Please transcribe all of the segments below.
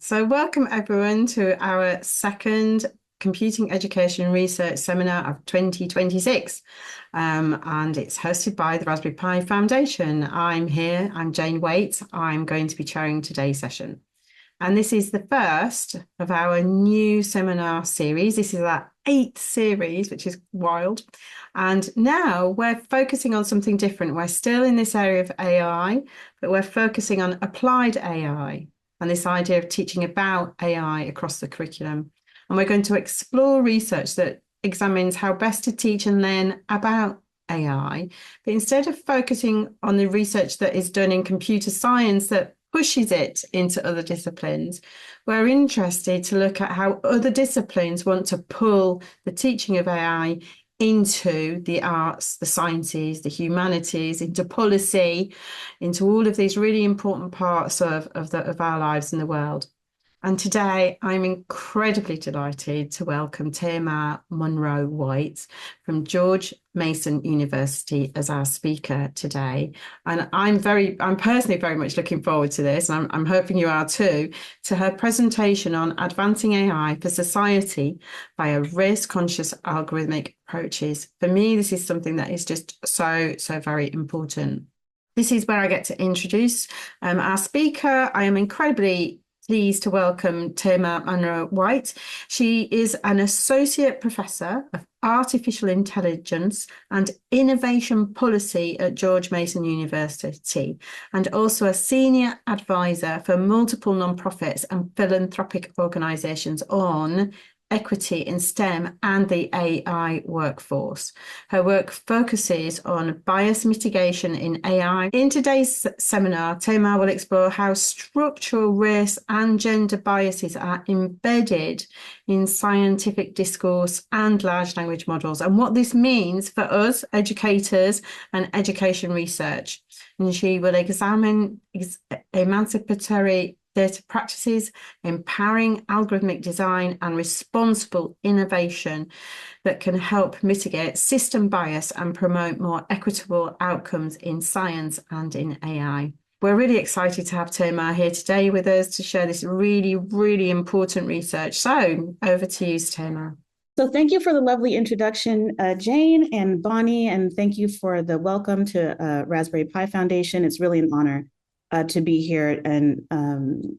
So welcome everyone to our second Computing Education Research Seminar of 2026. And it's hosted by the Raspberry Pi Foundation. I'm Jane Waite. I'm going to be chairing today's session. And this is the first of our new seminar series. This is our 8th series, which is wild. And now we're focusing on something different. We're still in this area of AI, but we're focusing on applied AI and this idea of teaching about AI across the curriculum. And we're going to explore research that examines how best to teach and learn about AI, but instead of focusing on the research that is done in computer science that pushes it into other disciplines, we're interested to look at how other disciplines want to pull the teaching of AI into the arts, the sciences, the humanities, into policy, into all of these really important parts of our lives in the world. And today I'm incredibly delighted to welcome Thema Monroe-White from George Mason University as our speaker today. And I'm personally very much looking forward to this, and I'm hoping you are too, to her presentation on advancing AI for society via race-conscious algorithmic approaches. For me, this is something that is just so very important. This is where I get to introduce our speaker. I am incredibly pleased to welcome Thema Monroe-White. She is an Associate Professor of Artificial Intelligence and Innovation Policy at George Mason University, and also a Senior Advisor for multiple nonprofits and philanthropic organisations on equity in STEM and the AI workforce. Her work focuses on bias mitigation in AI. In today's seminar, Thema will explore how structural race and gender biases are embedded in scientific discourse and large language models, and what this means for us educators and education research. And she will examine emancipatory data practices, empowering algorithmic design and responsible innovation that can help mitigate system bias and promote more equitable outcomes in science and in AI. We're really excited to have Thema here today with us to share this really important research. So over to you, Thema. So thank you for the lovely introduction, Jane and Bonnie, and thank you for the welcome to Raspberry Pi Foundation. It's really an honor to be here and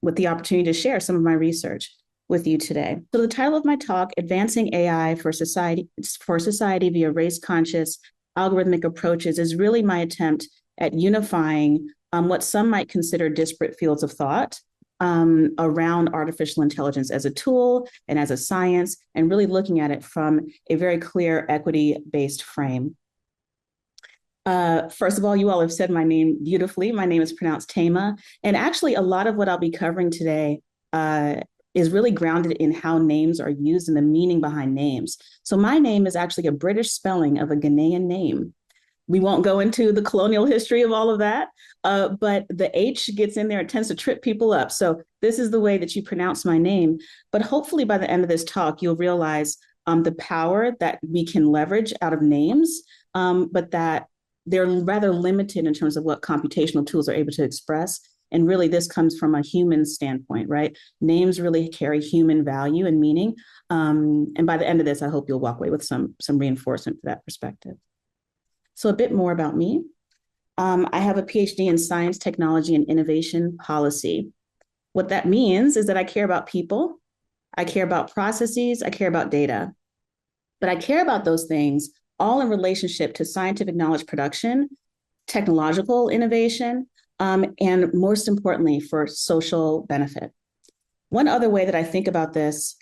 with the opportunity to share some of my research with you today. So the title of my talk, Advancing AI for Society via Race-Conscious Algorithmic Approaches, is really my attempt at unifying what some might consider disparate fields of thought around artificial intelligence as a tool and as a science, and really looking at it from a very clear equity-based frame. First of all, you all have said my name beautifully. My name is pronounced Thema. And actually, a lot of what I'll be covering today is really grounded in how names are used and the meaning behind names. So my name is actually a British spelling of a Ghanaian name. We won't go into the colonial history of all of that, but the H gets in there. It tends to trip people up. So this is the way that you pronounce my name. But hopefully by the end of this talk, you'll realize the power that we can leverage out of names, but that they're rather limited in terms of what computational tools are able to express. And really, this comes from a human standpoint, right? Names really carry human value and meaning. And by the end of this, I hope you'll walk away with some reinforcement for that perspective. So a bit more about me. I have a PhD in science, technology, and innovation policy. What that means is that I care about people, I care about processes, I care about data. But I care about those things all in relationship to scientific knowledge production, technological innovation, and most importantly, for social benefit. One other way that I think about this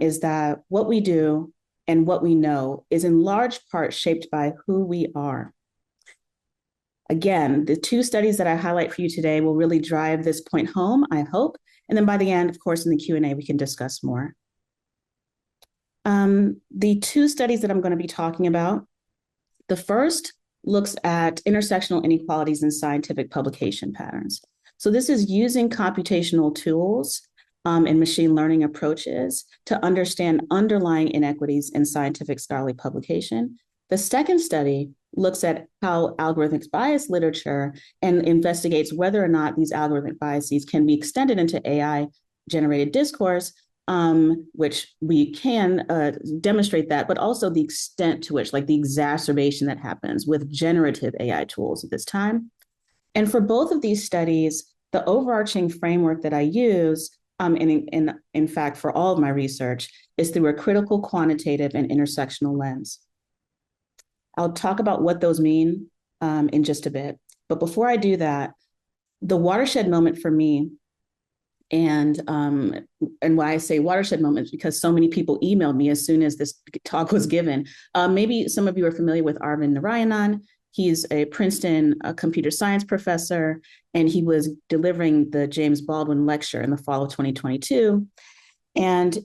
is that what we do and what we know is in large part shaped by who we are. Again, the two studies that I highlight for you today will really drive this point home, I hope. And then by the end, of course, in the Q&A, we can discuss more. The two studies that I'm going to be talking about, the first looks at intersectional inequalities in scientific publication patterns. So this is using computational tools and machine learning approaches to understand underlying inequities in scientific scholarly publication. The second study looks at how algorithmic bias literature and investigates whether or not these algorithmic biases can be extended into AI generated discourse, which we can demonstrate that, but also the extent to which, like the exacerbation that happens with generative AI tools at this time. And for both of these studies, the overarching framework that I use, in fact, for all of my research, is through a critical, quantitative, and intersectional lens. I'll talk about what those mean in just a bit. But before I do that, the watershed moment for me, and why I say watershed moment is because so many people emailed me as soon as this talk was given. Maybe some of you are familiar with Arvind Narayanan. He's a Princeton computer science professor, and he was delivering the James Baldwin Lecture in the fall of 2022. And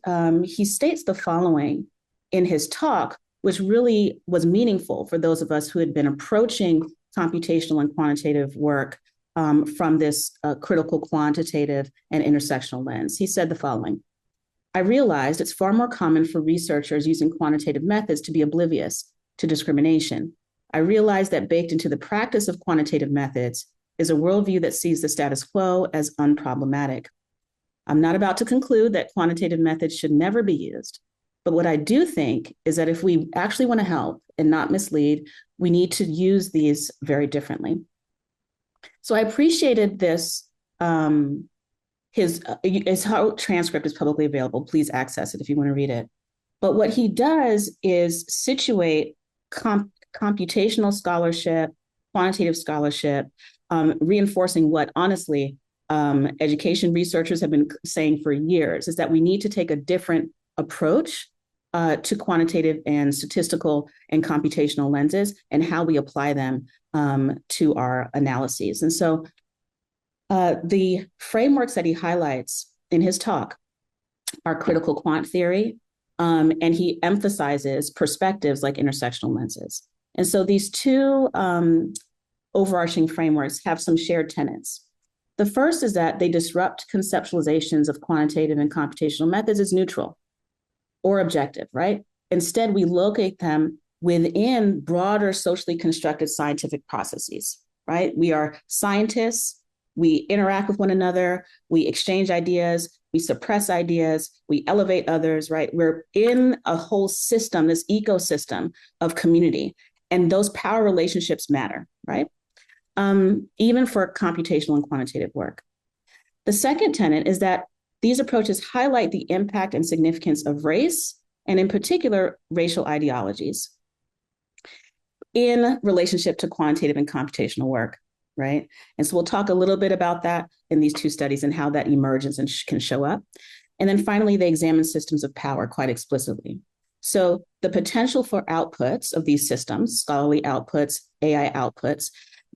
he states the following in his talk, which really was meaningful for those of us who had been approaching computational and quantitative work from this critical, quantitative, and intersectional lens. He said the following: I realized it's far more common for researchers using quantitative methods to be oblivious to discrimination. I realized that baked into the practice of quantitative methods is a worldview that sees the status quo as unproblematic. I'm not about to conclude that quantitative methods should never be used, but what I do think is that if we actually want to help and not mislead, we need to use these very differently. So I appreciated this. His transcript is publicly available. Please access it if you want to read it. But what he does is situate computational scholarship, quantitative scholarship, reinforcing what, honestly, education researchers have been saying for years, is that we need to take a different approach to quantitative and statistical and computational lenses and how we apply them to our analyses. And so the frameworks that he highlights in his talk are critical quant theory, and he emphasizes perspectives like intersectional lenses. And so these two overarching frameworks have some shared tenets. The first is that they disrupt conceptualizations of quantitative and computational methods as neutral or objective, right? Instead, we locate them within broader socially constructed scientific processes, right? We are scientists, we interact with one another, we exchange ideas, we suppress ideas, we elevate others, right? We're in a whole system, this ecosystem of community, and those power relationships matter, right? Even for computational and quantitative work. The second tenet is that these approaches highlight the impact and significance of race, and in particular, racial ideologies in relationship to quantitative and computational work, right? And so we'll talk a little bit about that in these two studies and how that emerges and can show up. And then finally, they examine systems of power quite explicitly. So the potential for outputs of these systems, scholarly outputs, AI outputs,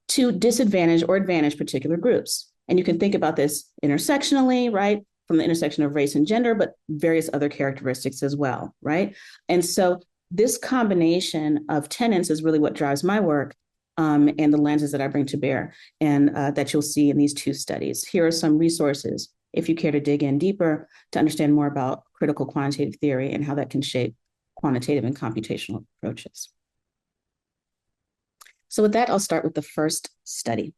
to disadvantage or advantage particular groups. And you can think about this intersectionally, right? From the intersection of race and gender, but various other characteristics as well, right? And so this combination of tenets is really what drives my work and the lenses that I bring to bear, and that you'll see in these two studies. Here are some resources if you care to dig in deeper to understand more about critical quantitative theory and how that can shape quantitative and computational approaches. So with that, I'll start with the first study.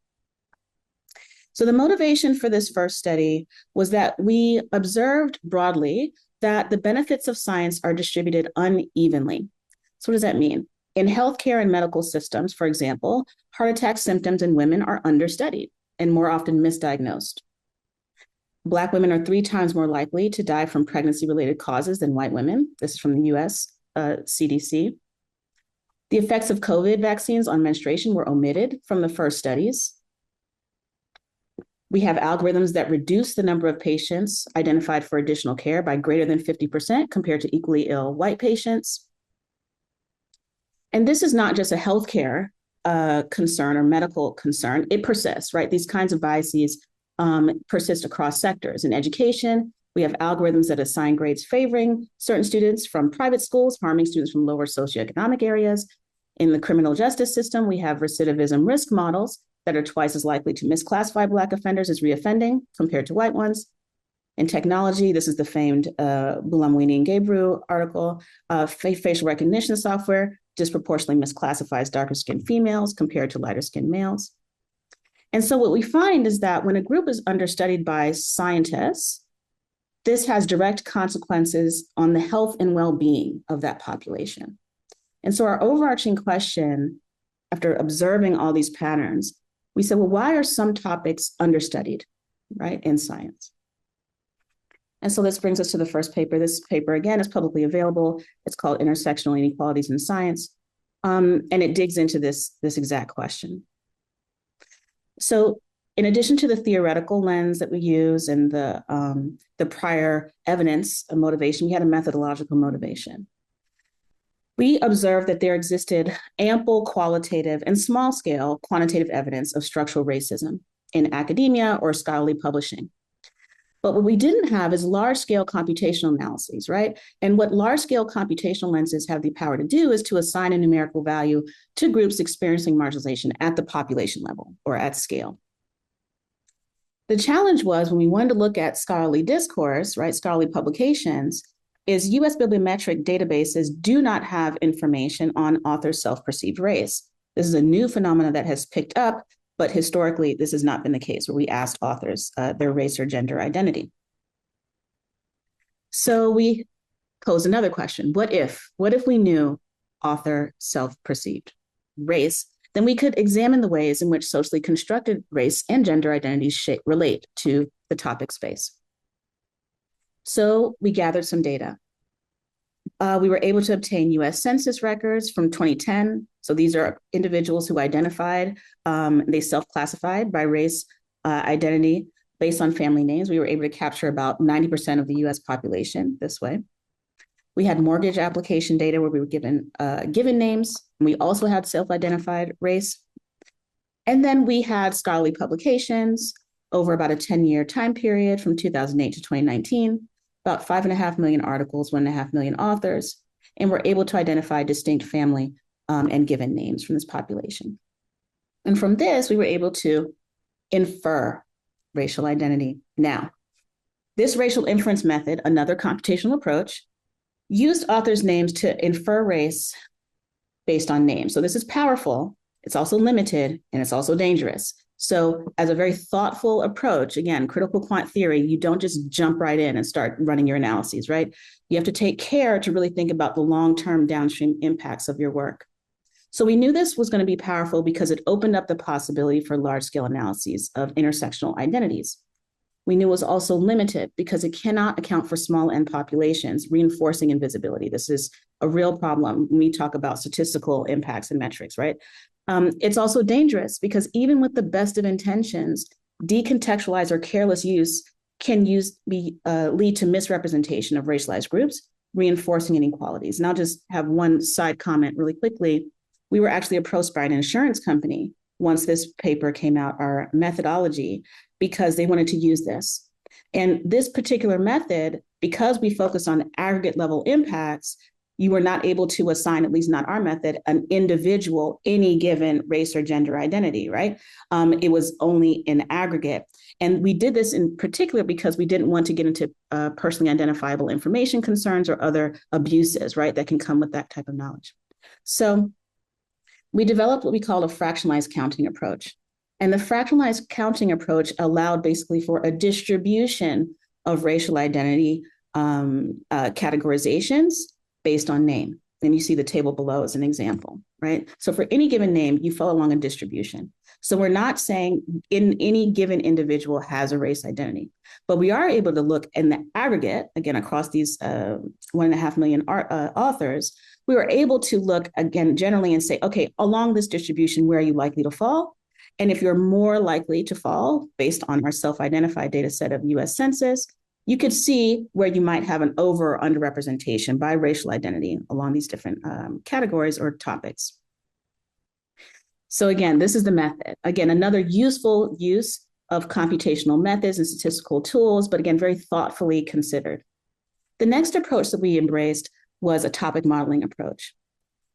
So the motivation for this first study was that we observed broadly that the benefits of science are distributed unevenly. So what does that mean? In healthcare and medical systems, for example, heart attack symptoms in women are understudied and more often misdiagnosed. Black women are 3 times more likely to die from pregnancy-related causes than white women. This is from the US CDC. The effects of COVID vaccines on menstruation were omitted from the first studies. We have algorithms that reduce the number of patients identified for additional care by greater than 50% compared to equally ill white patients. And this is not just a healthcare concern or medical concern. It persists, right? These kinds of biases persist across sectors. In education, we have algorithms that assign grades favoring certain students from private schools, harming students from lower socioeconomic areas. In the criminal justice system, we have recidivism risk models that are twice as likely to misclassify Black offenders as reoffending compared to white ones. In technology, this is the famed Bulamwini and Gabriel article, facial recognition software disproportionately misclassifies darker-skinned females compared to lighter-skinned males. And so what we find is that when a group is understudied by scientists, this has direct consequences on the health and well-being of that population. And so our overarching question, after observing all these patterns, we said, well, why are some topics understudied, right, in science? And so this brings us to the first paper. This paper, again, is publicly available. It's called Intersectional Inequalities in Science. And it digs into this exact question. So in addition to the theoretical lens that we use and the prior evidence of motivation, we had a methodological motivation. We observed that there existed ample qualitative and small-scale quantitative evidence of structural racism in academia or scholarly publishing. But what we didn't have is large-scale computational analyses, right? And what large-scale computational lenses have the power to do is to assign a numerical value to groups experiencing marginalization at the population level or at scale. The challenge was when we wanted to look at scholarly discourse, right, scholarly publications, is US bibliometric databases do not have information on authors' self-perceived race. This is a new phenomenon that has picked up, but historically, this has not been the case where we asked authors their race or gender identity. So we pose another question. What if we knew author self-perceived race? Then we could examine the ways in which socially constructed race and gender identities relate to the topic space. So we gathered some data. We were able to obtain US Census records from 2010. So these are individuals who identified, they self-classified by race identity based on family names. We were able to capture about 90% of the US population this way. We had mortgage application data where we were given names. And we also had self-identified race. And then we had scholarly publications over about a 10-year time period from 2008 to 2019. About 5.5 million articles, 1.5 million authors, and we're able to identify distinct family and given names from this population. And from this, we were able to infer racial identity. Now, this racial inference method, another computational approach, used authors' names to infer race based on names. So this is powerful, it's also limited, and it's also dangerous. So as a very thoughtful approach, again, critical quant theory, you don't just jump right in and start running your analyses, right? You have to take care to really think about the long-term downstream impacts of your work. So we knew this was going to be powerful because it opened up the possibility for large-scale analyses of intersectional identities. We knew it was also limited because it cannot account for small n populations, reinforcing invisibility. This is a real problem when we talk about statistical impacts and metrics, right? It's also dangerous because even with the best of intentions, decontextualized or careless use can lead to misrepresentation of racialized groups, reinforcing inequalities. And I'll just have one side comment really quickly. We were actually approached by an insurance company once this paper came out, our methodology, because they wanted to use this. And this particular method, because we focus on aggregate level impacts, you were not able to assign, at least not our method, an individual, any given race or gender identity, right? It was only in aggregate. And we did this in particular because we didn't want to get into personally identifiable information concerns or other abuses, right, that can come with that type of knowledge. So we developed what we call a fractionalized counting approach. And the fractionalized counting approach allowed basically for a distribution of racial identity categorizations based on name. And you see the table below as an example, right? So for any given name, you follow along a distribution. So we're not saying any given individual has a race identity, but we are able to look in the aggregate, again, across these 1.5 million authors, we were able to look again generally and say, okay, along this distribution, where are you likely to fall? And if you're more likely to fall based on our self-identified data set of US Census, you could see where you might have an over or underrepresentation by racial identity along these different categories or topics. So again, this is the method. Again, another useful use of computational methods and statistical tools, but again, very thoughtfully considered. The next approach that we embraced was a topic modeling approach.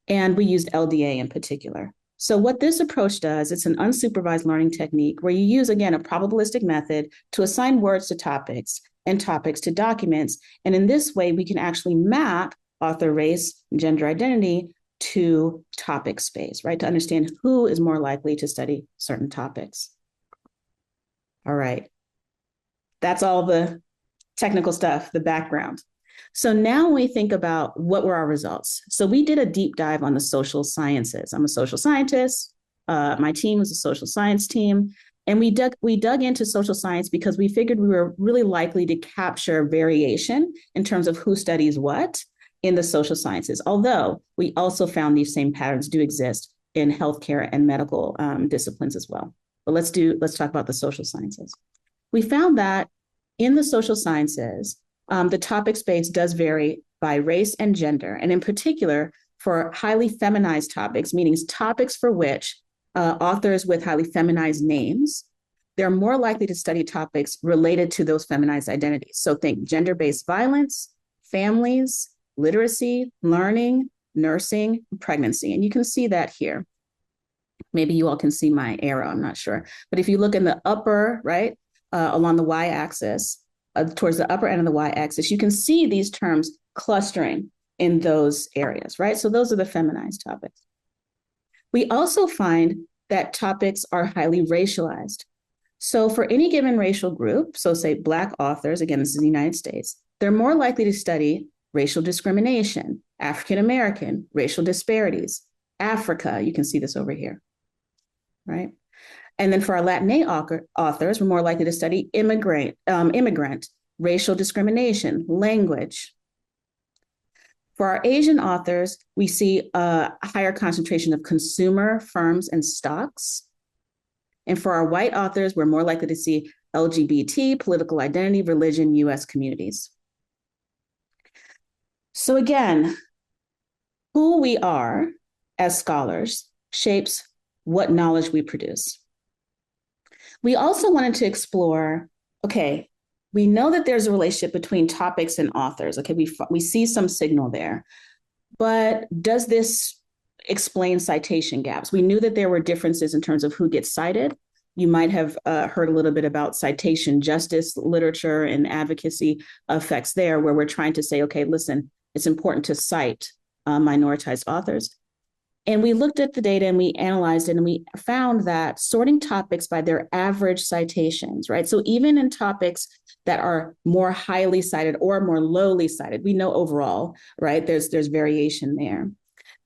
And we used LDA in particular. So what this approach does, it's an unsupervised learning technique where you use, again, a probabilistic method to assign words to topics and topics to documents. And in this way, we can actually map author race and gender identity to topic space, right? To understand who is more likely to study certain topics. All right. That's all the technical stuff, the background. So now we think about what were our results. So we did a deep dive on the social sciences. I'm a social scientist. My team was a social science team. And we dug into social science because we figured we were really likely to capture variation in terms of who studies what in the social sciences, although we also found these same patterns do exist in healthcare and medical disciplines as well. But let's talk about the social sciences. We found that in the social sciences, the topic space does vary by race and gender, and in particular for highly feminized topics, meaning topics for which authors with highly feminized names, they're more likely to study topics related to those feminized identities. So think gender-based violence, families, literacy, learning, nursing, pregnancy. And you can see that here. Maybe you all can see my arrow, I'm not sure. But if you look in the upper, right, along the y-axis, towards the upper end of the y-axis, you can see these terms clustering in those areas, right? So those are the feminized topics. We also find that topics are highly racialized. So for any given racial group, so say Black authors, again, this is the United States, they're more likely to study racial discrimination, African American, racial disparities, Africa, you can see this over here, right? And then for our Latinx authors, we're more likely to study immigrant, racial discrimination, language. For our Asian authors, we see a higher concentration of consumer, firms, and stocks. And for our white authors, we're more likely to see LGBT, political identity, religion, US communities. So again, who we are as scholars shapes what knowledge we produce. We also wanted to explore, okay, we know that there's a relationship between topics and authors. Okay, we see some signal there, but does this explain citation gaps? We knew that there were differences in terms of who gets cited. You might have heard a little bit about citation justice literature and advocacy effects there, where we're trying to say, okay, listen, it's important to cite minoritized authors. And we looked at the data and we analyzed it, and we found that sorting topics by their average citations, right? So even in topics that are more highly cited or more lowly cited, we know overall, right, there's variation there,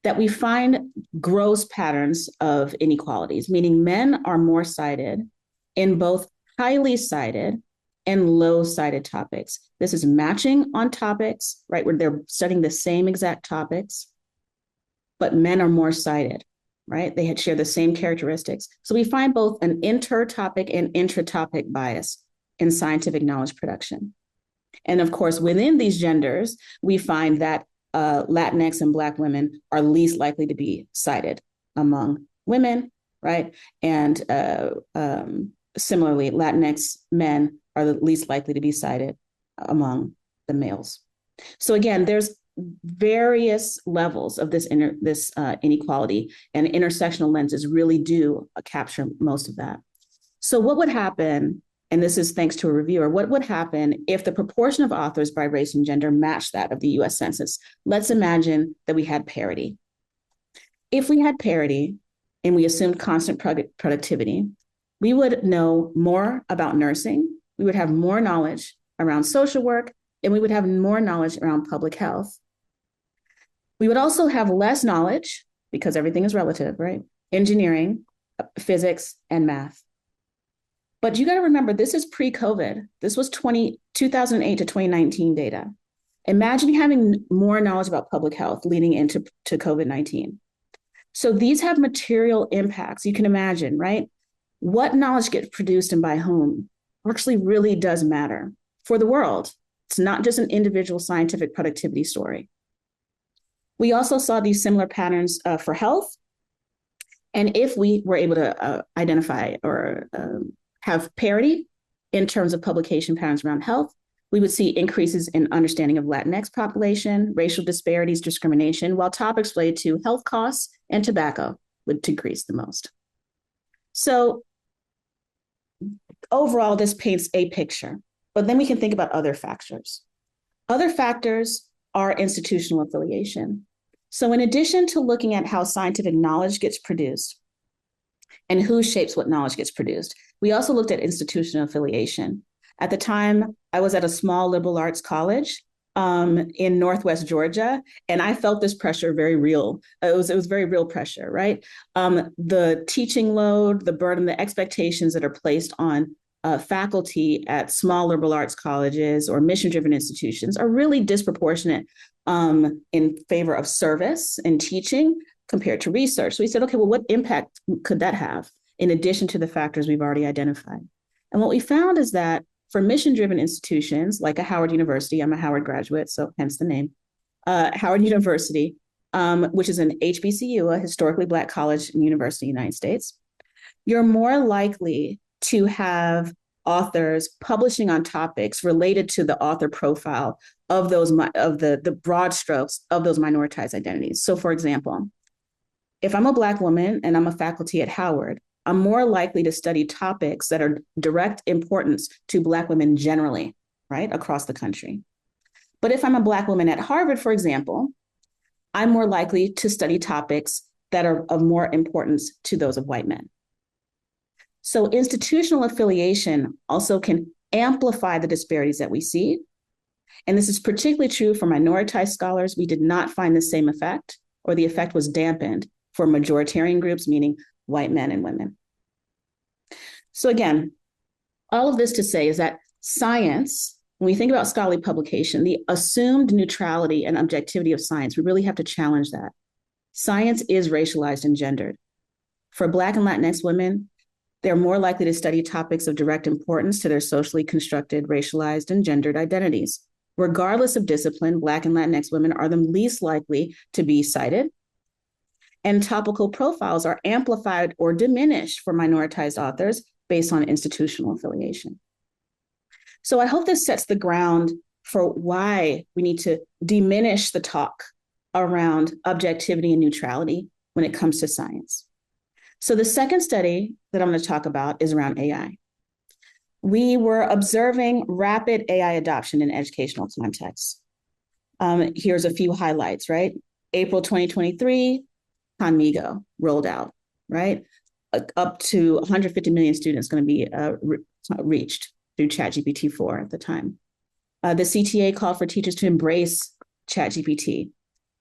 that we find gross patterns of inequalities, meaning men are more cited in both highly cited and low cited topics. This is matching on topics, right, where they're studying the same exact topics, but men are more cited, right? They share the same characteristics. So we find both an inter-topic and intra-topic bias in scientific knowledge production. And of course, within these genders, we find that Latinx and Black women are least likely to be cited among women, right? And similarly, Latinx men are the least likely to be cited among the males. So again, there's various levels of this inequality, and intersectional lenses really do capture most of that. So what would happen, and this is thanks to a reviewer, what would happen if the proportion of authors by race and gender matched that of the US Census? Let's imagine that we had parity. If we had parity and we assumed constant productivity, we would know more about nursing, we would have more knowledge around social work, and we would have more knowledge around public health. We would also have less knowledge, because everything is relative, right? Engineering, physics, and math. But you got to remember, this is pre-COVID. This was 2008 to 2019 data. Imagine having more knowledge about public health leading into COVID-19. So these have material impacts. You can imagine, right? What knowledge gets produced and by whom actually really does matter for the world. It's not just an individual scientific productivity story. We also saw these similar patterns for health. And if we were able to identify or have parity in terms of publication patterns around health, we would see increases in understanding of Latinx population, racial disparities, discrimination, while topics related to health costs and tobacco would decrease the most. So overall, this paints a picture, but then we can think about other factors. Other factors are institutional affiliation. So in addition to looking at how scientific knowledge gets produced and who shapes what knowledge gets produced, we also looked at institutional affiliation. At the time, I was at a small liberal arts college in Northwest Georgia, and I felt this pressure very real. It was very real pressure, right? The teaching load, the burden, the expectations that are placed on faculty at small liberal arts colleges or mission-driven institutions are really disproportionate in favor of service and teaching compared to research. So we said, okay, well, what impact could that have in addition to the factors we've already identified? And what we found is that for mission-driven institutions like a Howard University, I'm a Howard graduate, so hence the name, Howard University, which is an HBCU, a historically Black college and university in the United States, you're more likely to have authors publishing on topics related to the author profile of those of the broad strokes of those minoritized identities. So, for example, if I'm a Black woman and I'm a faculty at Howard, I'm more likely to study topics that are direct importance to Black women generally, right, across the country. But if I'm a Black woman at Harvard, for example, I'm more likely to study topics that are of more importance to those of white men. So institutional affiliation also can amplify the disparities that we see. And this is particularly true for minoritized scholars. We did not find the same effect, or the effect was dampened for majoritarian groups, meaning white men and women. So again, all of this to say is that science, when we think about scholarly publication, the assumed neutrality and objectivity of science, we really have to challenge that. Science is racialized and gendered. For Black and Latinx women, they're more likely to study topics of direct importance to their socially constructed, racialized, and gendered identities. Regardless of discipline, Black and Latinx women are the least likely to be cited. And topical profiles are amplified or diminished for minoritized authors based on institutional affiliation. So I hope this sets the ground for why we need to diminish the talk around objectivity and neutrality when it comes to science. So the second study that I'm going to talk about is around AI. We were observing rapid AI adoption in educational contexts. Here's a few highlights, right? April 2023, Conmigo rolled out, right? Up to 150 million students going to be reached through ChatGPT-4 at the time. The CTA called for teachers to embrace ChatGPT,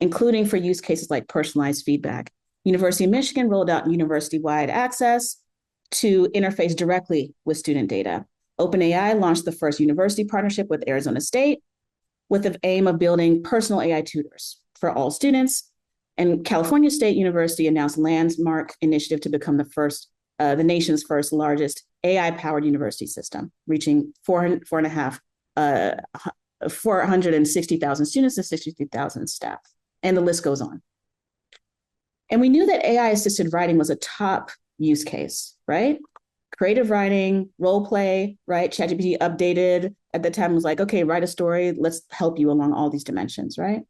including for use cases like personalized feedback. University of Michigan rolled out university-wide access to interface directly with student data. OpenAI launched the first university partnership with Arizona State with the aim of building personal AI tutors for all students. And California State University announced a landmark initiative to become the nation's first largest AI-powered university system, reaching 460,000 students and 63,000 staff. And the list goes on. And we knew that AI-assisted writing was a top use case, right? Creative writing, role play, right? ChatGPT updated at the time was like, okay, write a story. Let's help you along all these dimensions, right?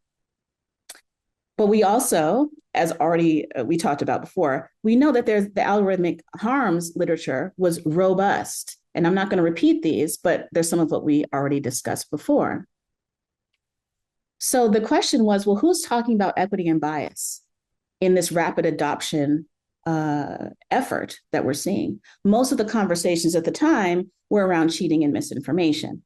But we also, as already we talked about before, we know that there's the algorithmic harms literature was robust. And I'm not going to repeat these, but there's some of what we already discussed before. So the question was, well, who's talking about equity and bias in this rapid adoption effort that we're seeing? Most of the conversations at the time were around cheating and misinformation.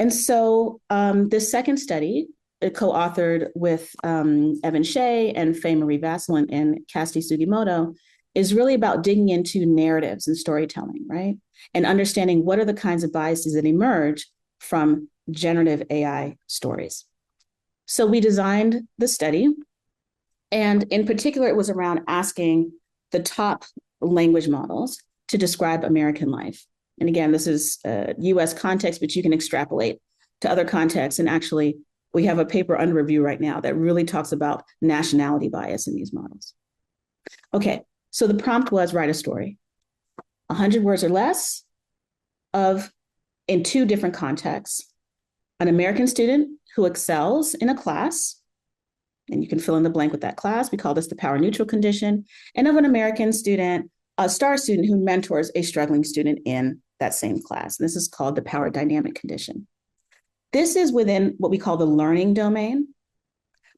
And so this second study, co-authored with Evan Shea and Faye Marie Vassal and Cassidy Sugimoto, is really about digging into narratives and storytelling, right? And understanding what are the kinds of biases that emerge from generative AI stories. So we designed the study, and in particular, it was around asking the top language models to describe American life. And again, this is US context, but you can extrapolate to other contexts. And actually, we have a paper under review right now that really talks about nationality bias in these models. Okay, so the prompt was write a story, 100 words or less in two different contexts. An American student who excels in a class, and you can fill in the blank with that class. We call this the power neutral condition, and of an American student, a star student who mentors a struggling student in that same class. And this is called the power dynamic condition. This is within what we call the learning domain,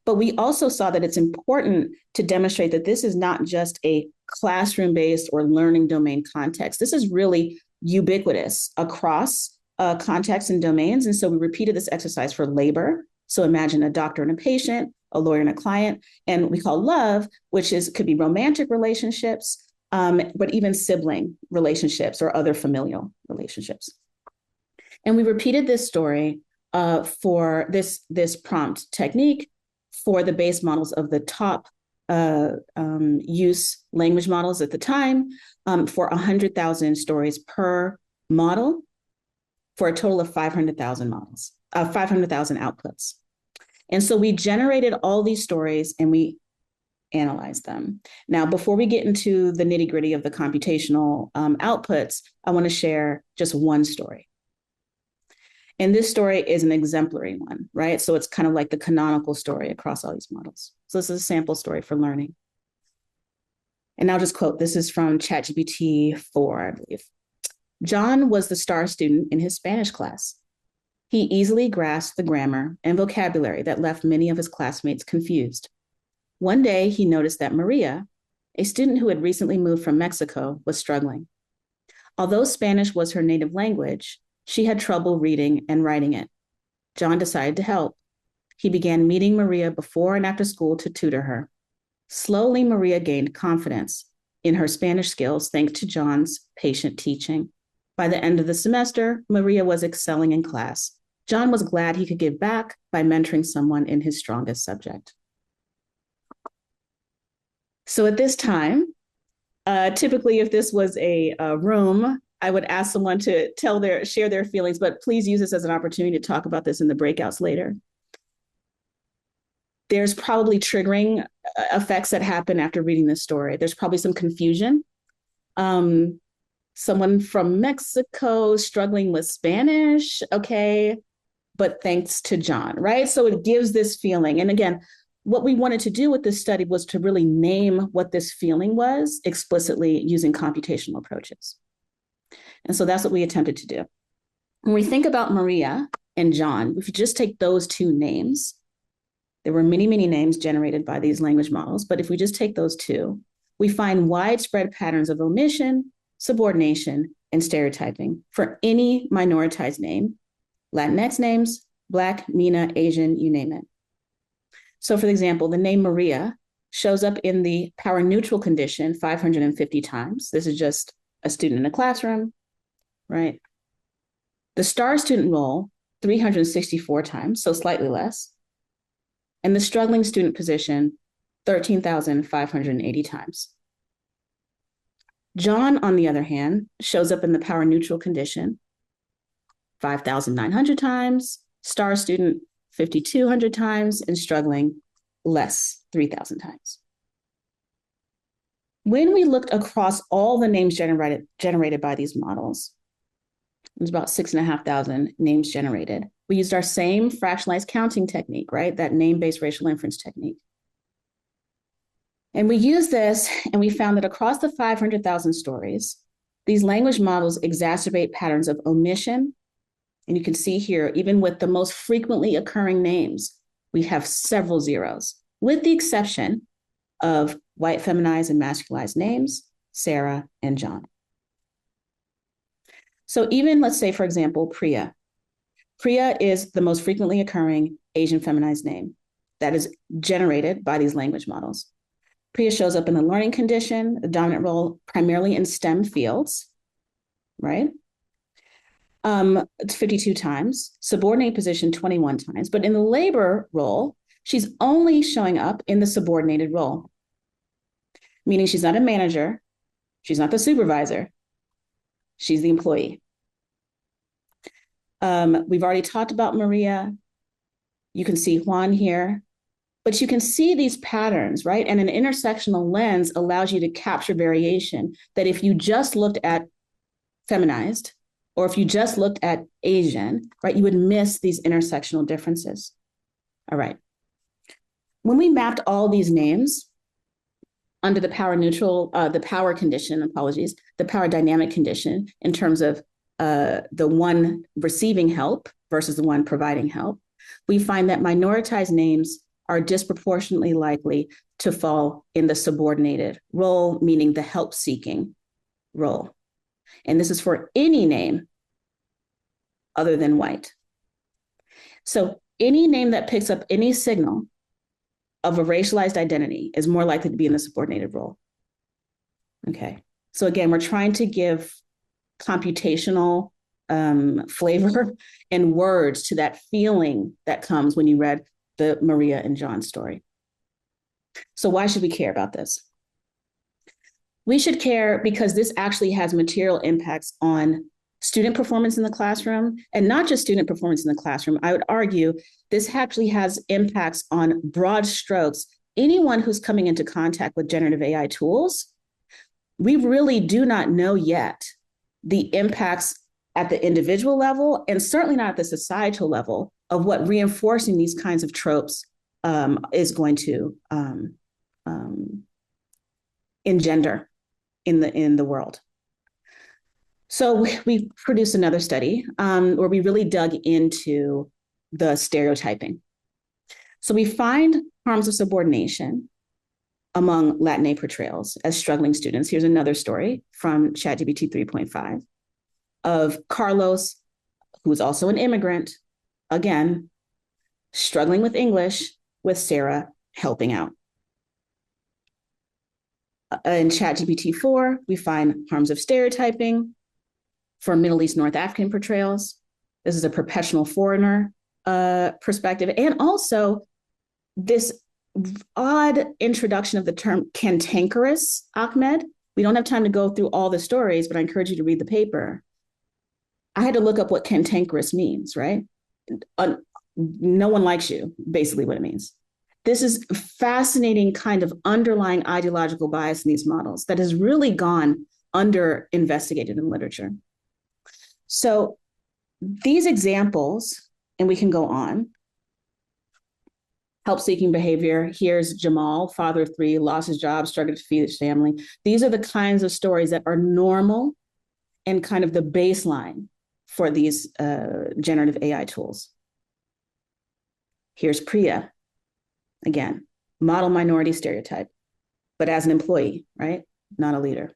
but we also saw that it's important to demonstrate that this is not just a classroom-based or learning domain context. This is really ubiquitous across contexts and domains. And so we repeated this exercise for labor. So imagine a doctor and a patient, a lawyer and a client, and we call love, which could be romantic relationships, but even sibling relationships or other familial relationships. And we repeated this story for this prompt technique for the base models of the top use language models at the time, for 100,000 stories per model, for a total of 500,000 models, 500,000 outputs. And so we generated all these stories and we analyzed them. Now, before we get into the nitty gritty of the computational outputs, I want to share just one story. And this story is an exemplary one, right? So it's kind of like the canonical story across all these models. So this is a sample story for learning. And I'll just quote, this is from ChatGPT 4, I believe. John was the star student in his Spanish class. He easily grasped the grammar and vocabulary that left many of his classmates confused. One day, he noticed that Maria, a student who had recently moved from Mexico, was struggling. Although Spanish was her native language, she had trouble reading and writing it. John decided to help. He began meeting Maria before and after school to tutor her. Slowly, Maria gained confidence in her Spanish skills thanks to John's patient teaching. By the end of the semester, Maria was excelling in class. John was glad he could give back by mentoring someone in his strongest subject. So at this time, typically if this was a room, I would ask someone to share their feelings, but please use this as an opportunity to talk about this in the breakouts later. There's probably triggering effects that happen after reading this story. There's probably some confusion. Someone from Mexico struggling with Spanish, okay, but thanks to John, right? So it gives this feeling. And again, what we wanted to do with this study was to really name what this feeling was explicitly using computational approaches. And so that's what we attempted to do. When we think about Maria and John, if you just take those two names, there were many, many names generated by these language models, but if we just take those two, we find widespread patterns of omission, subordination, and stereotyping for any minoritized name, Latinx names, Black, MENA, Asian, you name it. So for example, the name Maria shows up in the power neutral condition 550 times. This is just a student in a classroom, right? The star student role, 364 times, so slightly less. And the struggling student position, 13,580 times. John, on the other hand, shows up in the power neutral condition, 5,900 times, star student, 5,200 times, and struggling less, 3,000 times. When we looked across all the names generated by these models, it was about 6,500 names generated. We used our same fractionalized counting technique, right? That name-based racial inference technique. And we used this and we found that across the 500,000 stories, these language models exacerbate patterns of omission. And you can see here, even with the most frequently occurring names, we have several zeros, with the exception of white feminized and masculized names, Sarah and John. So even, let's say, for example, Priya. Priya is the most frequently occurring Asian feminized name that is generated by these language models. Priya shows up in the learning condition, the dominant role primarily in STEM fields, right? It's 52 times, subordinate position 21 times, but in the labor role, she's only showing up in the subordinated role, meaning she's not a manager, she's not the supervisor, she's the employee. We've already talked about Maria. You can see Juan here, but you can see these patterns, right? And an intersectional lens allows you to capture variation that if you just looked at feminized, or if you just looked at Asian, right, you would miss these intersectional differences. All right. When we mapped all these names under the power neutral, the power condition, apologies, the power dynamic condition in terms of the one receiving help versus the one providing help, we find that minoritized names are disproportionately likely to fall in the subordinated role, meaning the help-seeking role. And this is for any name other than white. So any name that picks up any signal of a racialized identity is more likely to be in the subordinated role. Okay. So again, we're trying to give computational flavor and words to that feeling that comes when you read the Maria and John story. So why should we care about this? We should care because this actually has material impacts on student performance in the classroom, and not just student performance in the classroom. I would argue this actually has impacts on broad strokes. Anyone who's coming into contact with generative AI tools, we really do not know yet the impacts at the individual level, and certainly not at the societal level, of what reinforcing these kinds of tropes is going to engender in the world. So we produced another study where we really dug into the stereotyping. So we find harms of subordination among Latin portrayals as struggling students. Here's another story from ChatGPT 3.5 of Carlos, who's also an immigrant, again, struggling with English, with Sarah helping out. In ChatGPT 4, we find harms of stereotyping for Middle East North African portrayals. This is a professional foreigner perspective. And also this odd introduction of the term cantankerous, Ahmed. We don't have time to go through all the stories, but I encourage you to read the paper. I had to look up what cantankerous means, right? No one likes you, basically what it means. This is a fascinating kind of underlying ideological bias in these models that has really gone under investigated in literature. So these examples, and we can go on, help-seeking behavior. Here's Jamal, father of 3, lost his job, struggled to feed his family. These are the kinds of stories that are normal and kind of the baseline for these generative AI tools. Here's Priya, again, model minority stereotype, but as an employee, right? Not a leader.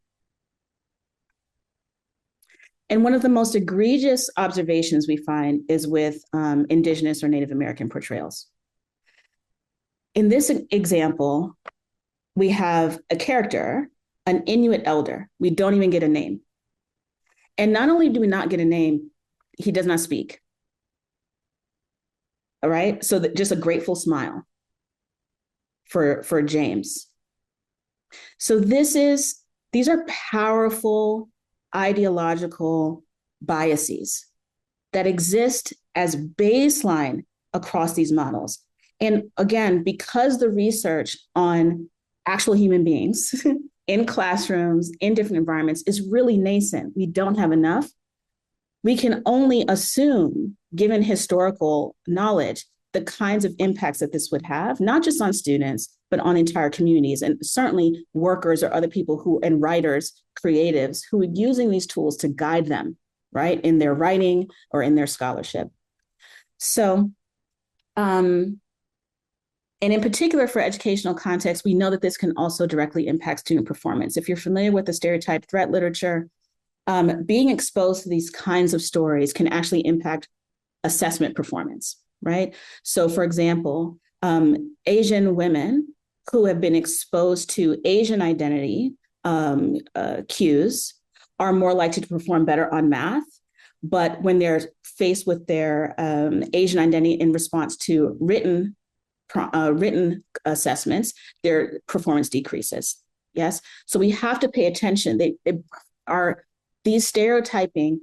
And one of the most egregious observations we find is with Indigenous or Native American portrayals. In this example, we have a character, an Inuit elder. We don't even get a name. And not only do we not get a name, he does not speak. All right, so just a grateful smile for James. So these are powerful ideological biases that exist as baseline across these models. And again, because the research on actual human beings in classrooms, in different environments is really nascent, we don't have enough. We can only assume, given historical knowledge, the kinds of impacts that this would have, not just on students, but on entire communities, and certainly workers or other people who, and writers, creatives, who are using these tools to guide them, right, in their writing or in their scholarship. So, and in particular for educational context, we know that this can also directly impact student performance. If you're familiar with the stereotype threat literature, being exposed to these kinds of stories can actually impact assessment performance, right? So for example, Asian women who have been exposed to Asian identity cues are more likely to perform better on math. But when they're faced with their Asian identity in response to written assessments, their performance decreases. Yes, so we have to pay attention. They are these stereotyping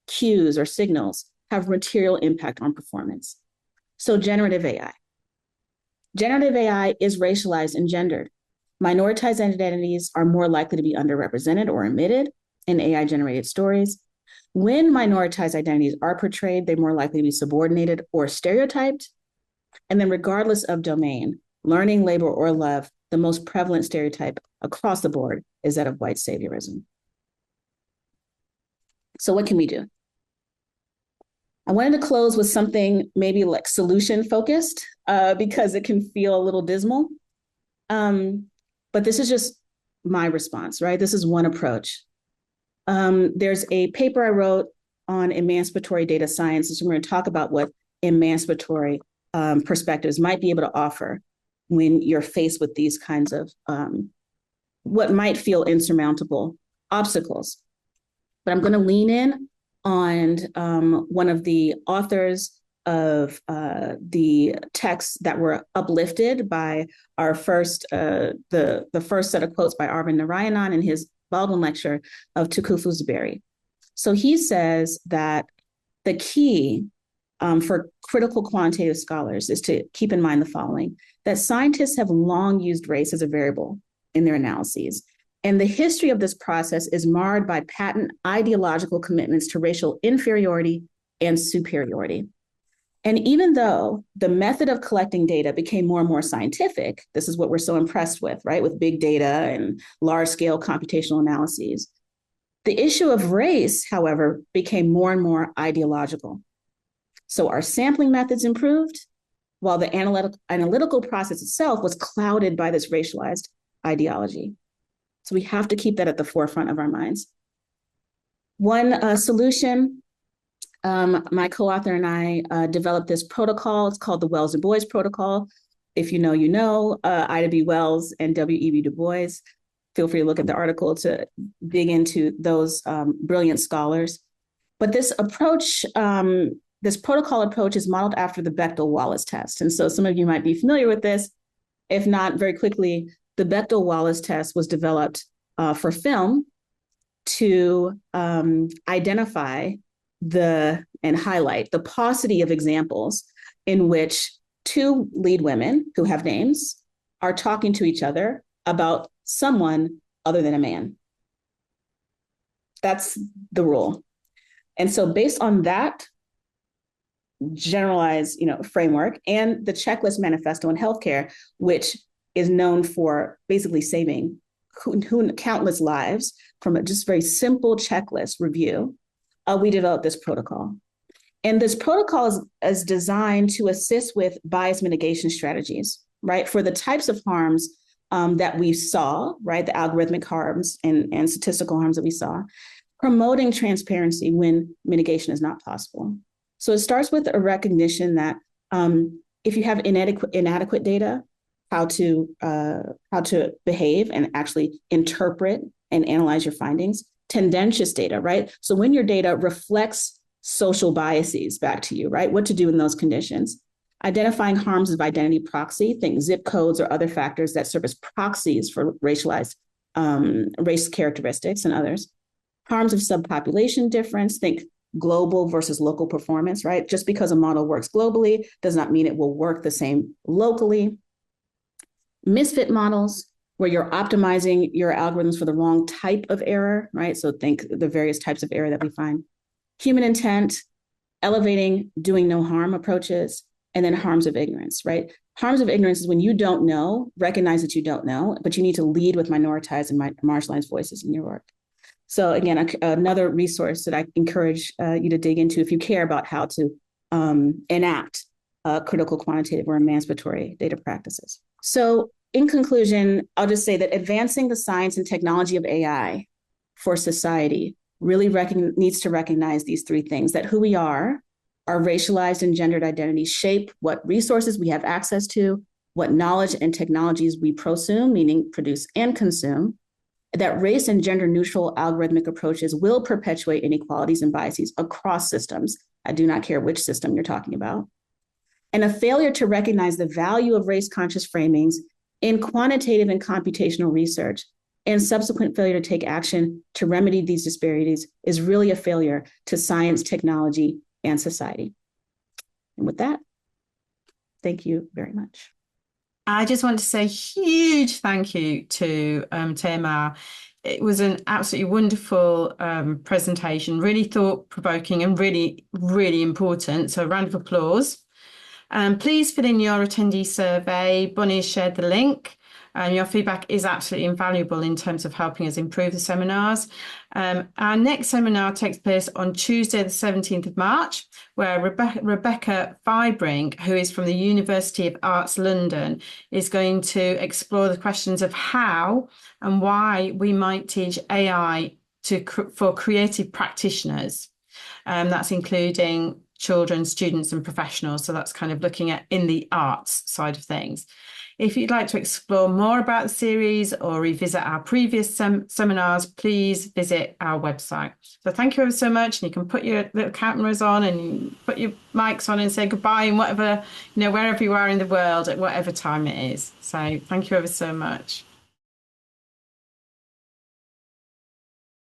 cues or signals have material impact on performance. So generative AI. Generative AI is racialized and gendered. Minoritized identities are more likely to be underrepresented or omitted in AI-generated stories. When minoritized identities are portrayed, they're more likely to be subordinated or stereotyped. And then regardless of domain, learning, labor, or love, the most prevalent stereotype across the board is that of white saviorism. So what can we do? I wanted to close with something maybe like solution focused because it can feel a little dismal. But this is just my response, right? This is one approach. There's a paper I wrote on emancipatory data science. So we're going to talk about what emancipatory perspectives might be able to offer when you're faced with these kinds of what might feel insurmountable obstacles. But I'm going to lean in on one of the authors of the texts that were uplifted by our first, the first set of quotes by Arvind Narayanan in his Baldwin lecture of Tukufu Zuberi. So he says that the key for critical quantitative scholars is to keep in mind the following, that scientists have long used race as a variable in their analyses. And the history of this process is marred by patent ideological commitments to racial inferiority and superiority. And even though the method of collecting data became more and more scientific, this is what we're so impressed with, right? With big data and large-scale computational analyses. The issue of race, however, became more and more ideological. So our sampling methods improved, while the analytical process itself was clouded by this racialized ideology. So we have to keep that at the forefront of our minds. One solution, my co-author and I developed this protocol. It's called the Wells Du Bois Protocol. If you know, Ida B. Wells and W.E.B. Du Bois. Feel free to look at the article to dig into those brilliant scholars. But this approach, this protocol approach is modeled after the Bechdel-Wallace test. And so some of you might be familiar with this. If not, very quickly, the Bechdel-Wallace test was developed for film to identify and highlight the paucity of examples in which two lead women who have names are talking to each other about someone other than a man. That's the rule. And so based on that generalized, framework and the checklist manifesto in healthcare, which is known for basically saving countless lives from a just very simple checklist review, we developed this protocol. And this protocol is designed to assist with bias mitigation strategies, right? For the types of harms that we saw, right? The algorithmic harms and statistical harms that we saw, promoting transparency when mitigation is not possible. So it starts with a recognition that if you have inadequate data, how to behave and actually interpret and analyze your findings. Tendentious data, right? So when your data reflects social biases back to you, right? What to do in those conditions. Identifying harms of identity proxy, think zip codes or other factors that serve as proxies for racialized race characteristics and others. Harms of subpopulation difference, think global versus local performance, right? Just because a model works globally does not mean it will work the same locally. Misfit models, where you're optimizing your algorithms for the wrong type of error, right? So think the various types of error that we find. Human intent, elevating doing no harm approaches, and then harms of ignorance, right? Harms of ignorance is when you don't know, recognize that you don't know, but you need to lead with minoritized and marginalized voices in your work. So again, another resource that I encourage you to dig into if you care about how to enact critical quantitative or emancipatory data practices. So in conclusion, I'll just say that advancing the science and technology of AI for society really needs to recognize these three things: that who we are, our racialized and gendered identities shape what resources we have access to, what knowledge and technologies we prosume, meaning produce and consume, that race and gender neutral algorithmic approaches will perpetuate inequalities and biases across systems. I do not care which system you're talking about. And a failure to recognize the value of race conscious framings in quantitative and computational research and subsequent failure to take action to remedy these disparities is really a failure to science, technology, and society. And with that, thank you very much. I just want to say a huge thank you to Thema. It was an absolutely wonderful presentation, really thought-provoking and really, really important. So a round of applause. Please fill in your attendee survey. Bonnie has shared the link. Your feedback is absolutely invaluable in terms of helping us improve the seminars. Our next seminar takes place on Tuesday, the 17th of March, where Rebecca Fibring, who is from the University of Arts London, is going to explore the questions of how and why we might teach AI for creative practitioners. That's including children, students, and professionals. So that's kind of looking at in the arts side of things. If you'd like to explore more about the series or revisit our previous seminars, please visit our website. So thank you ever so much. And you can put your little cameras on and put your mics on and say goodbye in whatever, wherever you are in the world at whatever time it is. So thank you ever so much.